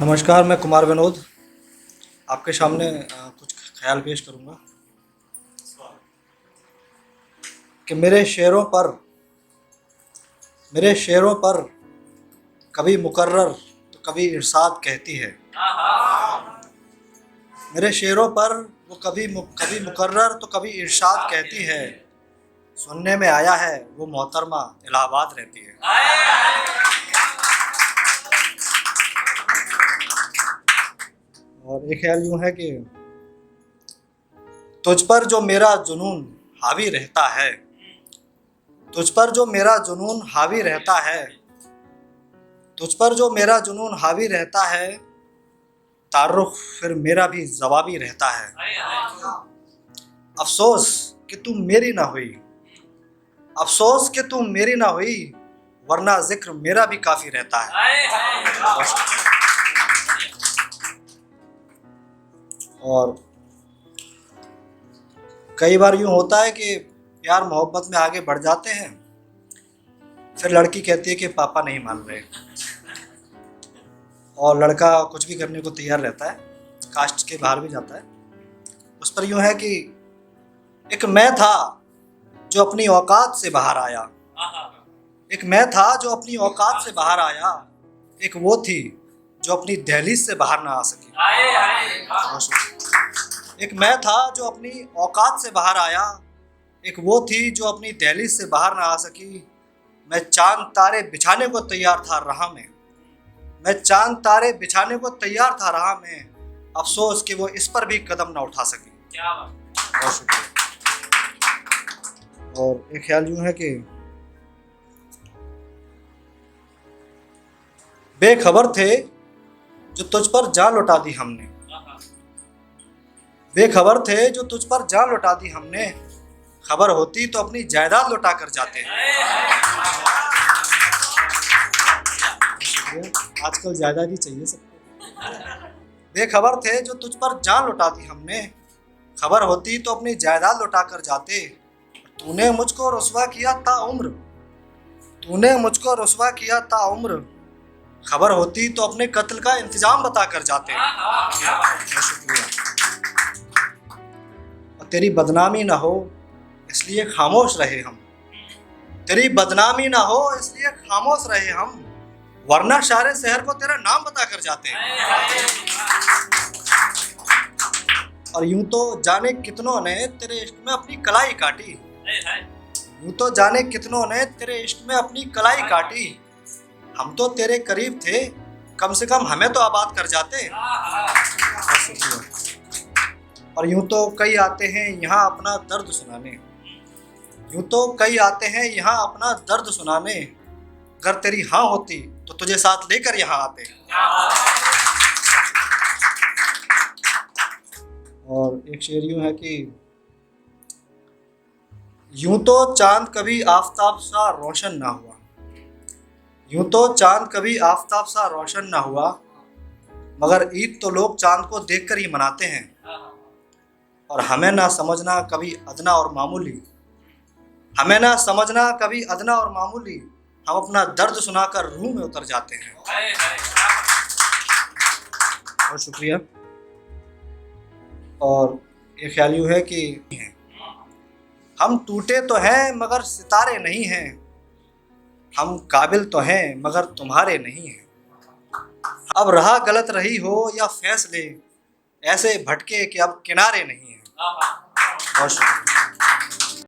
नमस्कार, मैं कुमार विनोद आपके सामने कुछ ख्याल पेश करूंगा कि मेरे शेरों पर कभी मुकर्रर तो कभी इरशाद कहती है। मेरे शेरों पर वो कभी मुकर्रर तो कभी इरशाद कहती है। सुनने में आया है वो मोहतरमा इलाहाबाद रहती है। और एक ख्याल यूं है कि तुझ पर जो मेरा जुनून हावी रहता है, तुझ पर जो मेरा जुनून हावी रहता है, तुझ पर जो मेरा जुनून हावी रहता है, तारुफ फिर मेरा भी जवाबी रहता है। अफसोस कि तुम मेरी ना हुई, अफसोस कि तुम मेरी ना हुई, वरना जिक्र मेरा भी काफी रहता है। और कई बार यूं होता है कि प्यार मोहब्बत में आगे बढ़ जाते हैं, फिर लड़की कहती है कि पापा नहीं मान रहे, और लड़का कुछ भी करने को तैयार रहता है, कास्ट के बाहर भी जाता है। उस पर यूं है कि एक मैं था जो अपनी औकात से बाहर आया, एक मैं था जो अपनी औकात से बाहर आया, एक वो थी जो अपनी दहलीज से बाहर ना आ सकी। एक मैं था जो अपनी औकात से बाहर आया, एक वो थी जो अपनी दहलीज से बाहर ना आ सकी। मैं चांद तारे बिछाने को तैयार था राह में, मैं चांद तारे बिछाने को तैयार था राह में, अफसोस कि वो इस पर भी कदम ना उठा सकी। बहुत शुक्रिया। और एक ख्याल यूं है कि बेखबर थे जो तुझ पर जान लुटा दी हमने, बेखबर थे जो तुझ पर जान लुटा दी हमने, खबर होती तो अपनी जायदाद लुटा कर जाते हैं। आजकल जायदाद ही चाहिए सबको। बेखबर थे जो तुझ पर जान लुटा दी हमने, खबर होती तो अपनी जायदाद लुटा कर जाते। तूने मुझको रुसवा किया ताउम्र, तूने मुझको रुसवा किया ताउम्र, खबर होती तो अपने कत्ल का इंतजाम बता कर जाते। शुक्रिया। और तेरी बदनामी ना हो इसलिए खामोश रहे हम, तेरी बदनामी ना हो इसलिए खामोश रहे हम, वरना सारे शहर को तेरा नाम बता कर जाते। और यूं तो जाने कितनों ने तेरे इश्क में अपनी कलाई काटी, यूं तो जाने कितनों ने तेरे इश्क में अपनी कलाई काटी, हम तो तेरे करीब थे, कम से कम हमें तो आबाद कर जाते। और यूं तो कई आते हैं यहाँ अपना दर्द सुनाने, यूं तो कई आते हैं यहाँ अपना दर्द सुनाने, अगर तेरी हाँ होती तो तुझे साथ लेकर यहाँ आते। और एक शेर यूं है कि यूं तो चांद कभी आफताब सा रोशन ना हुआ, यूं तो चांद कभी आफताब सा रोशन ना हुआ, मगर ईद तो लोग चांद को देखकर ही मनाते हैं। और हमें ना समझना कभी अदना और मामूली, हमें ना समझना कभी अदना और मामूली, हम अपना दर्द सुनाकर रूह में उतर जाते हैं। बहुत शुक्रिया। और एक ख्याल यूं है कि हम टूटे तो हैं मगर सितारे नहीं हैं, हम काबिल तो हैं मगर तुम्हारे नहीं हैं। अब राह गलत रही हो या फैसले, ऐसे भटके कि अब किनारे नहीं हैं। बहुत शुक्रिया।